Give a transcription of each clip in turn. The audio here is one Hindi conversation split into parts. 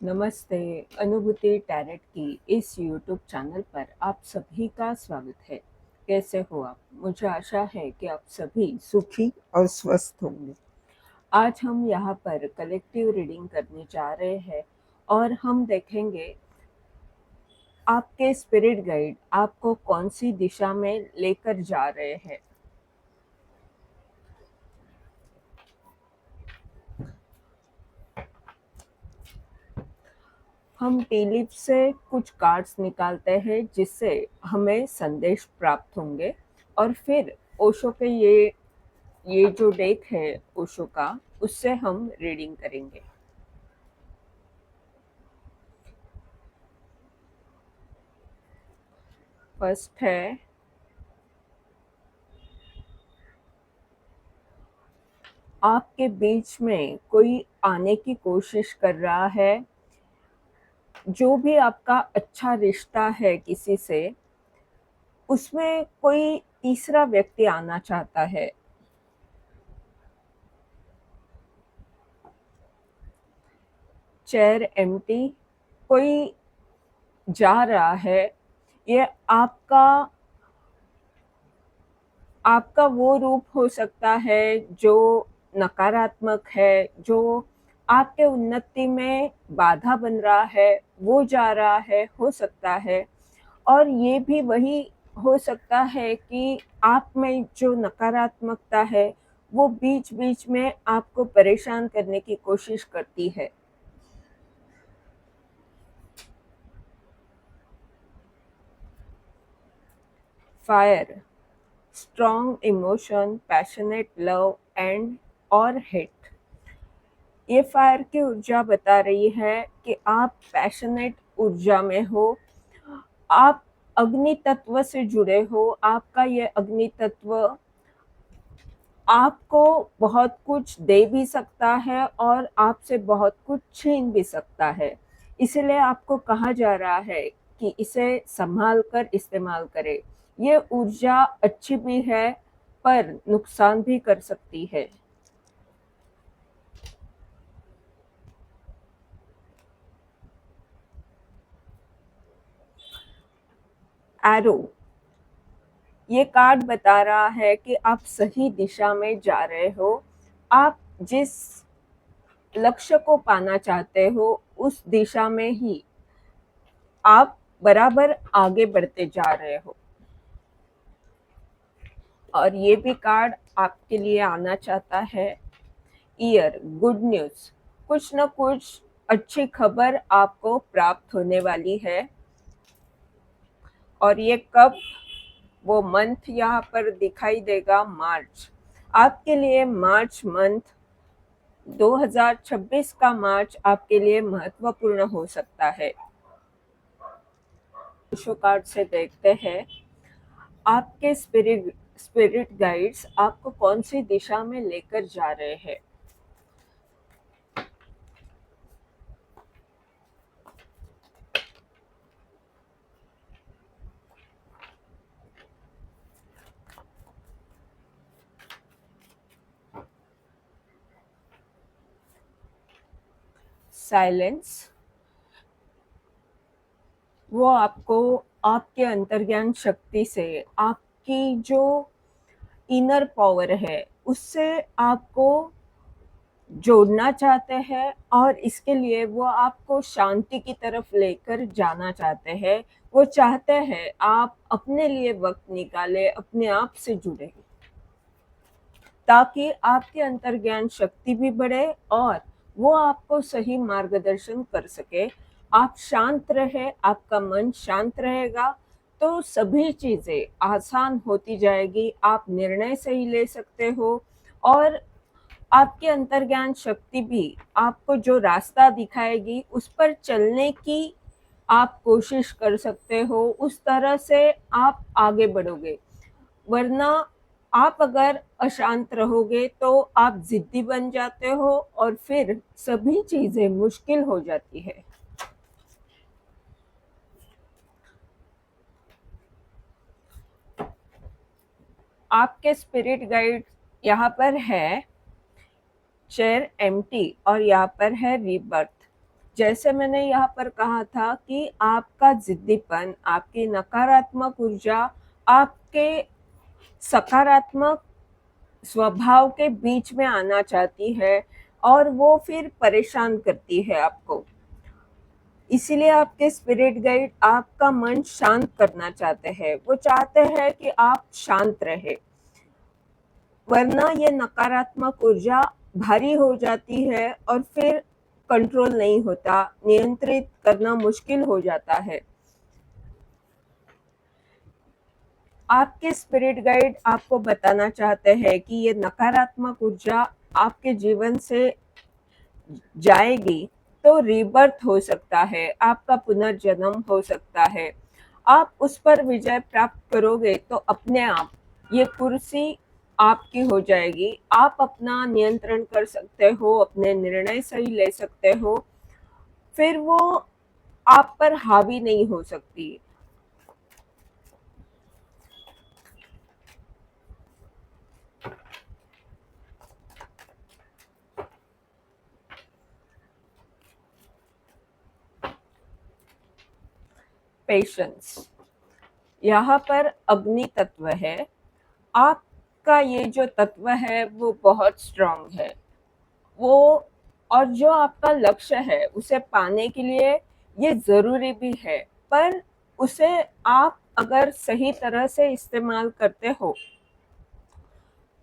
नमस्ते। अनुभूति टैरेट की इस यूट्यूब चैनल पर आप सभी का स्वागत है। कैसे हो आप? मुझे आशा है कि आप सभी सुखी और स्वस्थ होंगे। आज हम यहाँ पर कलेक्टिव रीडिंग करने जा रहे हैं और हम देखेंगे आपके स्पिरिट गाइड आपको कौन सी दिशा में लेकर जा रहे हैं। हम टी लीफ से कुछ कार्ड्स निकालते हैं जिससे हमें संदेश प्राप्त होंगे और फिर ओशो के ये जो डेक है ओशो का, उससे हम रीडिंग करेंगे। फर्स्ट है आपके बीच में कोई आने की कोशिश कर रहा है। जो भी आपका अच्छा रिश्ता है किसी से, उसमें कोई तीसरा व्यक्ति आना चाहता है। चेयर एम्प्टी, कोई जा रहा है। ये आपका वो रूप हो सकता है जो नकारात्मक है, जो आपके उन्नति में बाधा बन रहा है, वो जा रहा है, हो सकता है। और ये भी वही हो सकता है कि आप में जो नकारात्मकता है, वो बीच-बीच में आपको परेशान करने की कोशिश करती है। Fire, strong emotion, passionate love and और हेट। ये फायर की ऊर्जा बता रही है कि आप पैशनेट ऊर्जा में हो, आप अग्नि तत्व से जुड़े हो। आपका ये अग्नि तत्व आपको बहुत कुछ दे भी सकता है और आपसे बहुत कुछ छीन भी सकता है। इसलिए आपको कहा जा रहा है कि इसे संभाल कर इस्तेमाल करें। ये ऊर्जा अच्छी भी है पर नुकसान भी कर सकती है। एरो, ये कार्ड बता रहा है कि आप सही दिशा में जा रहे हो। आप जिस लक्ष्य को पाना चाहते हो, उस दिशा में ही आप बराबर आगे बढ़ते जा रहे हो। और ये भी कार्ड आपके लिए आना चाहता है। ईयर, गुड न्यूज़, कुछ न कुछ अच्छी खबर आपको प्राप्त होने वाली है। और ये कब, वो मंथ यहाँ पर दिखाई देगा, मार्च। आपके लिए मार्च मंथ, 2026 का मार्च आपके लिए महत्वपूर्ण हो सकता है। शो कार्ड से देखते हैं आपके स्पिरिट गाइड्स आपको कौन सी दिशा में लेकर जा रहे हैं। साइलेंस, वो आपको आपके अंतर्ज्ञान शक्ति से, आपकी जो इनर पावर है, उससे आपको जोड़ना चाहते हैं और इसके लिए वो आपको शांति की तरफ लेकर जाना चाहते हैं। वो चाहते हैं आप अपने लिए वक्त निकालें, अपने आप से जुड़े, ताकि आपके अंतर्ज्ञान शक्ति भी बढ़े और वो आपको सही मार्गदर्शन कर सके। आप शांत रहे, आपका मन शांत रहेगा तो सभी चीज़ें आसान होती जाएगी। आप निर्णय सही ले सकते हो और आपके अंतर्ज्ञान शक्ति भी आपको जो रास्ता दिखाएगी उस पर चलने की आप कोशिश कर सकते हो। उस तरह से आप आगे बढ़ोगे। वरना आप अगर अशांत रहोगे तो आप जिद्दी बन जाते हो और फिर सभी चीजें मुश्किल हो जाती है। आपके स्पिरिट गाइड यहाँ पर है चेयर एम्प्टी और यहाँ पर है रीबर्थ। जैसे मैंने यहाँ पर कहा था कि आपका ज़िद्दीपन, आपकी नकारात्मक ऊर्जा आपके सकारात्मक स्वभाव के बीच में आना चाहती है और वो फिर परेशान करती है आपको। इसीलिए आपके स्पिरिट गाइड आपका मन शांत करना चाहते हैं। वो चाहते हैं कि आप शांत रहे, वरना ये नकारात्मक ऊर्जा भारी हो जाती है और फिर कंट्रोल नहीं होता, नियंत्रित करना मुश्किल हो जाता है। आपके स्पिरिट गाइड आपको बताना चाहते हैं कि ये नकारात्मक ऊर्जा आपके जीवन से जाएगी तो रीबर्थ हो सकता है, आपका पुनर्जन्म हो सकता है। आप उस पर विजय प्राप्त करोगे तो अपने आप ये कुर्सी आपकी हो जाएगी। आप अपना नियंत्रण कर सकते हो, अपने निर्णय सही ले सकते हो, फिर वो आप पर हावी नहीं हो सकती। पेशेंस, यहाँ पर अग्नि तत्व है। आपका ये जो तत्व है वो बहुत स्ट्रांग है। वो और जो आपका लक्ष्य है उसे पाने के लिए ये ज़रूरी भी है, पर उसे आप अगर सही तरह से इस्तेमाल करते हो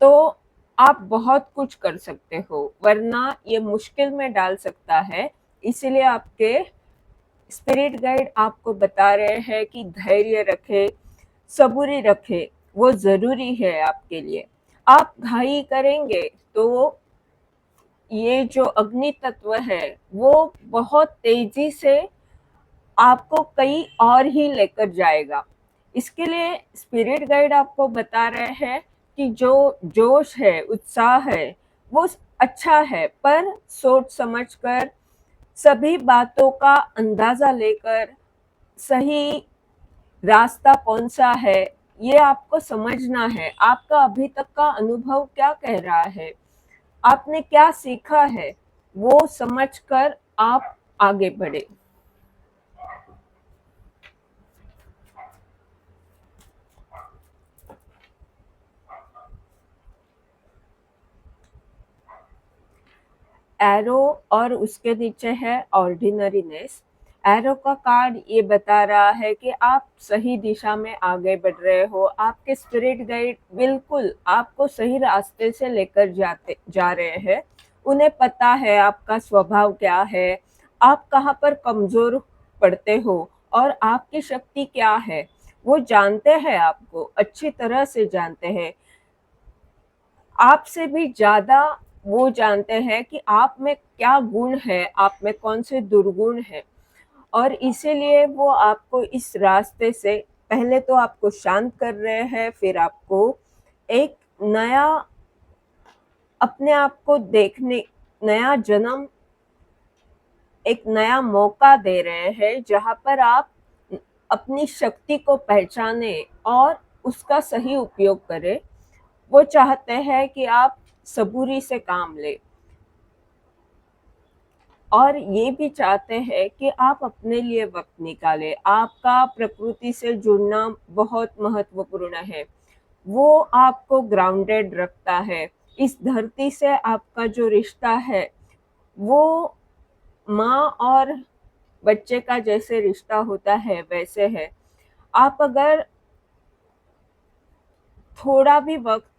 तो आप बहुत कुछ कर सकते हो, वरना ये मुश्किल में डाल सकता है। इसीलिए आपके स्पिरिट गाइड आपको बता रहे हैं कि धैर्य रखे, सबूरी रखे, वो ज़रूरी है आपके लिए। आप घाई करेंगे तो ये जो अग्नि तत्व है वो बहुत तेजी से आपको कहीं और ही लेकर जाएगा। इसके लिए स्पिरिट गाइड आपको बता रहे हैं कि जो जोश है, उत्साह है, वो अच्छा है, पर सोच समझकर, सभी बातों का अंदाजा लेकर, सही रास्ता कौन सा है ये आपको समझना है। आपका अभी तक का अनुभव क्या कह रहा है, आपने क्या सीखा है, वो समझकर आप आगे बढ़े। एरो और उसके नीचे है ऑर्डिनरीनेस। एरो का कार्ड ये बता रहा है कि आप सही दिशा में आगे बढ़ रहे हो। आपके स्पिरिट गाइड बिल्कुल आपको सही रास्ते से लेकर जा रहे हैं। उन्हें पता है आपका स्वभाव क्या है, आप कहाँ पर कमज़ोर पड़ते हो और आपकी शक्ति क्या है। वो जानते हैं, आपको अच्छी तरह से जानते हैं। आपसे भी ज़्यादा वो जानते हैं कि आप में क्या गुण है, आप में कौन से दुर्गुण हैं, और इसीलिए वो आपको इस रास्ते से पहले तो आपको शांत कर रहे हैं, फिर आपको एक नया अपने आप को देखने, नया जन्म, एक नया मौका दे रहे हैं जहाँ पर आप अपनी शक्ति को पहचाने और उसका सही उपयोग करें। वो चाहते हैं कि आप सबूरी से काम लें और ये भी चाहते हैं कि आप अपने लिए वक्त निकालें। आपका प्रकृति से जुड़ना बहुत महत्वपूर्ण है। वो आपको ग्राउंडेड रखता है। इस धरती से आपका जो रिश्ता है वो माँ और बच्चे का जैसे रिश्ता होता है वैसे है। आप अगर थोड़ा भी वक्त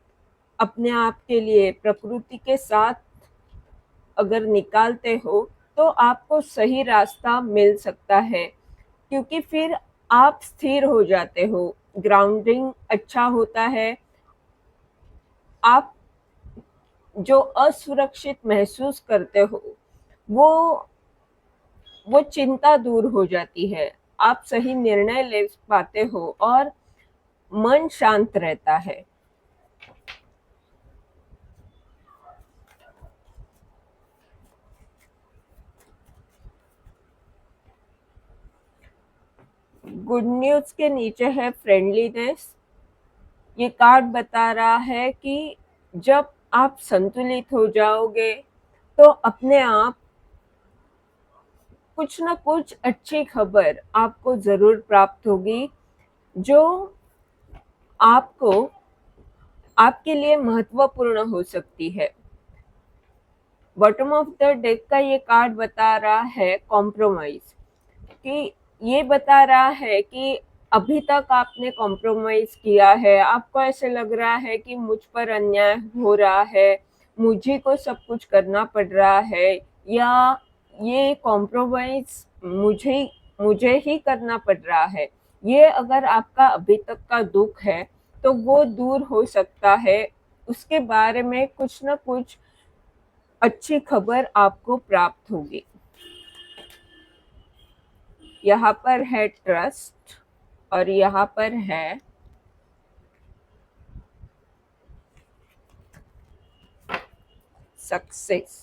अपने आप के लिए प्रकृति के साथ अगर निकालते हो तो आपको सही रास्ता मिल सकता है, क्योंकि फिर आप स्थिर हो जाते हो, ग्राउंडिंग अच्छा होता है। आप जो असुरक्षित महसूस करते हो वो वो चिंता दूर हो जाती है, आप सही निर्णय ले पाते हो और मन शांत रहता है। गुड न्यूज के नीचे है फ्रेंडलीनेस। ये कार्ड बता रहा है कि जब आप संतुलित हो जाओगे तो अपने आप कुछ ना कुछ अच्छी खबर आपको ज़रूर प्राप्त होगी, जो आपको आपके लिए महत्वपूर्ण हो सकती है। बॉटम ऑफ द डेक का ये कार्ड बता रहा है कॉम्प्रोमाइज़, कि ये बता रहा है कि अभी तक आपने कॉम्प्रोमाइज़ किया है, आपको ऐसे लग रहा है कि मुझ पर अन्याय हो रहा है, मुझे को सब कुछ करना पड़ रहा है, या ये कॉम्प्रोमाइज़ मुझे ही करना पड़ रहा है। ये अगर आपका अभी तक का दुःख है, तो वो दूर हो सकता है। उसके बारे में कुछ न कुछ अच्छी खबर आपको प्राप्त होगी। यहाँ पर है ट्रस्ट और यहाँ पर है सक्सेस।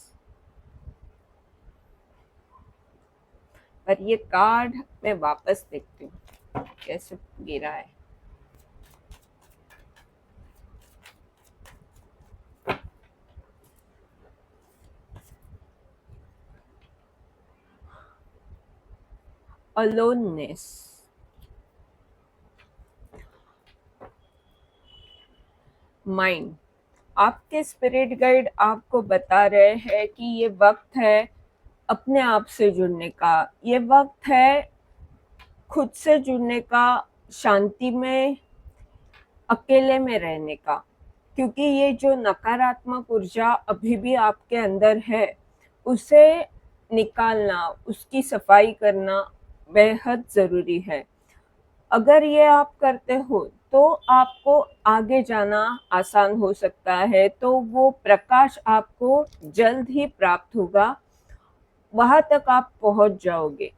पर ये कार्ड मैं वापस देखती हूँ कैसे गिरा है। अलोननेस। माइंड। आपके स्पिरिट गाइड आपको बता रहे हैं कि ये वक्त है अपने आप से जुड़ने का, ये वक्त है खुद से जुड़ने का, शांति में, अकेले में रहने का। क्योंकि ये जो नकारात्मक ऊर्जा अभी भी आपके अंदर है, उसे निकालना, उसकी सफाई करना बेहद ज़रूरी है। अगर ये आप करते हो तो आपको आगे जाना आसान हो सकता है, तो वो प्रकाश आपको जल्द ही प्राप्त होगा, वहाँ तक आप पहुँच जाओगे।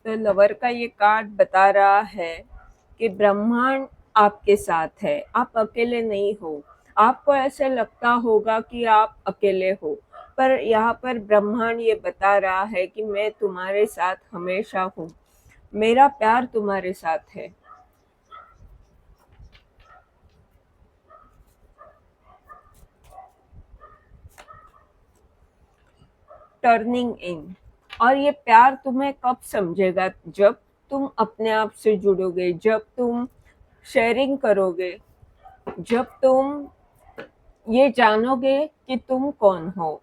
तो लवर का ये कार्ड बता रहा है कि ब्रह्मांड आपके साथ है, आप अकेले नहीं हो। आपको ऐसे लगता होगा कि आप अकेले हो, पर यहाँ पर ब्रह्मांड ये बता रहा है कि मैं तुम्हारे साथ हमेशा हूँ, मेरा प्यार तुम्हारे साथ है। टर्निंग इन। और ये प्यार तुम्हें कब समझेगा? जब तुम अपने आप से जुड़ोगे, जब तुम शेयरिंग करोगे, जब तुम ये जानोगे कि तुम कौन हो।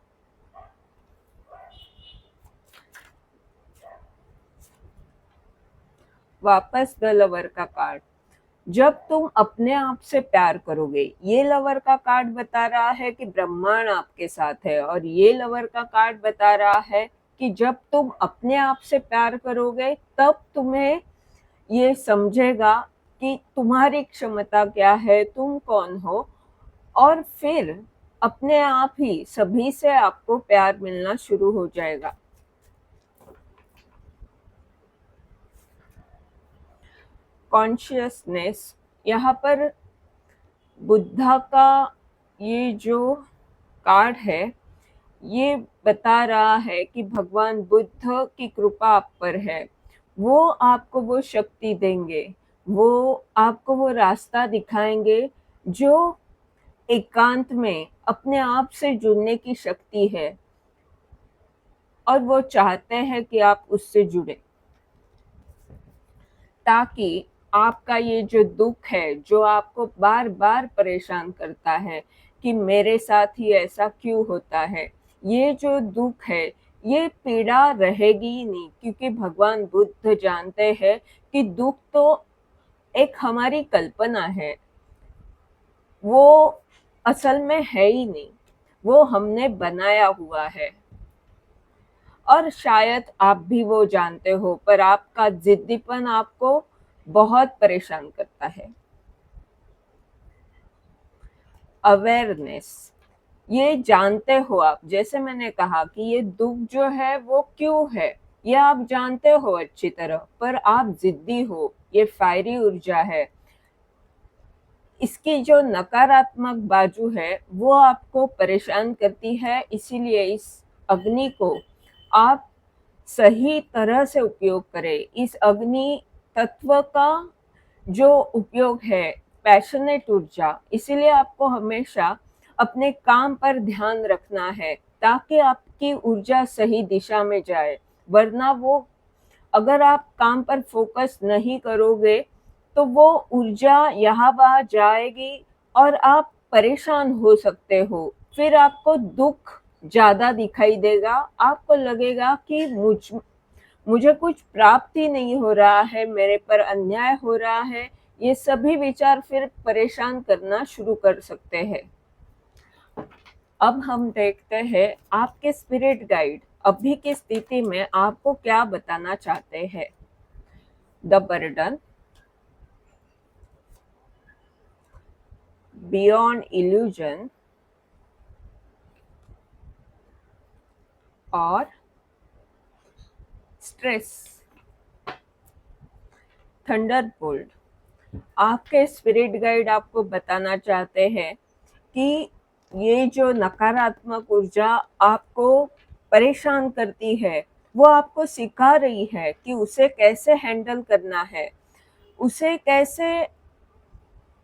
वापस द लवर का कार्ड। जब तुम अपने आप से प्यार करोगे, ये लवर का कार्ड बता रहा है कि ब्रह्मांड आपके साथ है, और ये लवर का कार्ड बता रहा है कि जब तुम अपने आप से प्यार करोगे, तब तुम्हें ये समझेगा कि तुम्हारी क्षमता क्या है, तुम कौन हो, और फिर अपने आप ही सभी से आपको प्यार मिलना शुरू हो जाएगा। कॉन्शियसनेस। यहाँ पर बुद्धा का ये जो कार्ड है, ये बता रहा है कि भगवान बुद्ध की कृपा आप पर है। वो आपको वो शक्ति देंगे, वो आपको वो रास्ता दिखाएंगे जो एकांत में अपने आप से जुड़ने की शक्ति है, और वो चाहते हैं कि आप उससे जुड़े, ताकि आपका ये जो दुख है, जो आपको बार बार परेशान करता है कि मेरे साथ ही ऐसा क्यों होता है, ये जो दुख है, ये पीड़ा रहेगी ही नहीं। क्योंकि भगवान बुद्ध जानते हैं कि दुख तो एक हमारी कल्पना है, वो असल में है ही नहीं, वो हमने बनाया हुआ है। और शायद आप भी वो जानते हो, पर आपका जिद्दीपन आपको बहुत परेशान करता है। अवेयरनेस। ये जानते हो आप, जैसे मैंने कहा कि ये दुख जो है वो क्यों है, ये आप जानते हो अच्छी तरह, पर आप जिद्दी हो, ये फायरी ऊर्जा है। इसकी जो नकारात्मक बाजू है वो आपको परेशान करती है, इसीलिए इस अग्नि को आप सही तरह से उपयोग करें। इस अग्नि तत्व का जो उपयोग है पैशनेट ऊर्जा, इसीलिए आपको हमेशा अपने काम पर ध्यान रखना है ताकि आपकी ऊर्जा सही दिशा में जाए। वरना वो अगर आप काम पर फोकस नहीं करोगे तो वो ऊर्जा यहाँ वहाँ जाएगी और आप परेशान हो सकते हो। फिर आपको दुख ज़्यादा दिखाई देगा, आपको लगेगा कि मुझे कुछ प्राप्त ही नहीं हो रहा है, मेरे पर अन्याय हो रहा है। ये सभी विचार फिर परेशान करना शुरू कर सकते हैं। अब हम देखते हैं आपके स्पिरिट गाइड अभी की स्थिति में आपको क्या बताना चाहते हैं। द बर्डन, बियॉन्ड इल्यूजन और स्ट्रेस, थंडरबोल्ट। आपके स्पिरिट गाइड आपको बताना चाहते हैं कि ये जो नकारात्मक ऊर्जा आपको परेशान करती है, वो आपको सिखा रही है कि उसे कैसे हैंडल करना है, उसे कैसे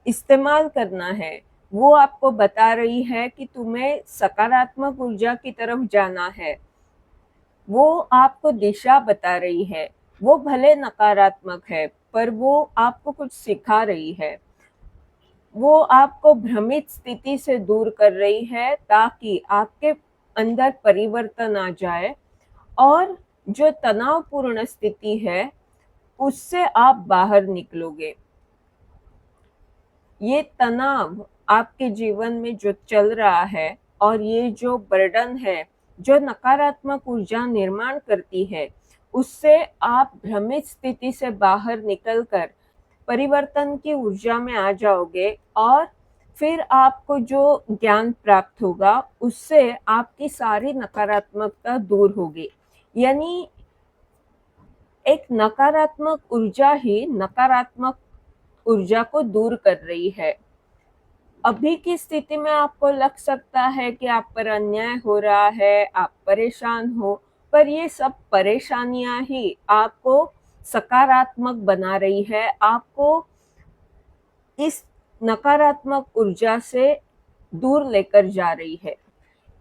इस्तेमाल करना है। वो आपको बता रही है कि तुम्हें सकारात्मक ऊर्जा की तरफ जाना है। वो आपको दिशा बता रही है। वो भले नकारात्मक है, पर वो आपको कुछ सिखा रही है। वो आपको भ्रमित स्थिति से दूर कर रही है ताकि आपके अंदर परिवर्तन आ जाए और जो तनावपूर्ण स्थिति है उससे आप बाहर निकलोगे। ये तनाव आपके जीवन में जो चल रहा है और ये जो बर्डन है जो नकारात्मक ऊर्जा निर्माण करती है, उससे आप भ्रमित स्थिति से बाहर निकलकर परिवर्तन की ऊर्जा में आ जाओगे और फिर आपको जो ज्ञान प्राप्त होगा उससे आपकी सारी नकारात्मकता दूर होगी। यानी एक नकारात्मक ऊर्जा ही नकारात्मक ऊर्जा को दूर कर रही है। अभी की स्थिति में आपको लग सकता है कि आप पर अन्याय हो रहा है, आप परेशान हो, पर ये सब परेशानियां ही आपको सकारात्मक बना रही है, आपको इस नकारात्मक ऊर्जा से दूर लेकर जा रही है।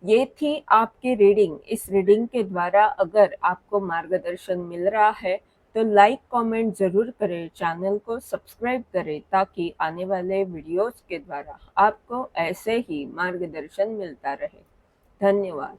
ये थी आपकी रीडिंग। इस रीडिंग के द्वारा अगर आपको मार्गदर्शन मिल रहा है तो लाइक कमेंट ज़रूर करें, चैनल को सब्सक्राइब करें ताकि आने वाले वीडियोस के द्वारा आपको ऐसे ही मार्गदर्शन मिलता रहे। धन्यवाद।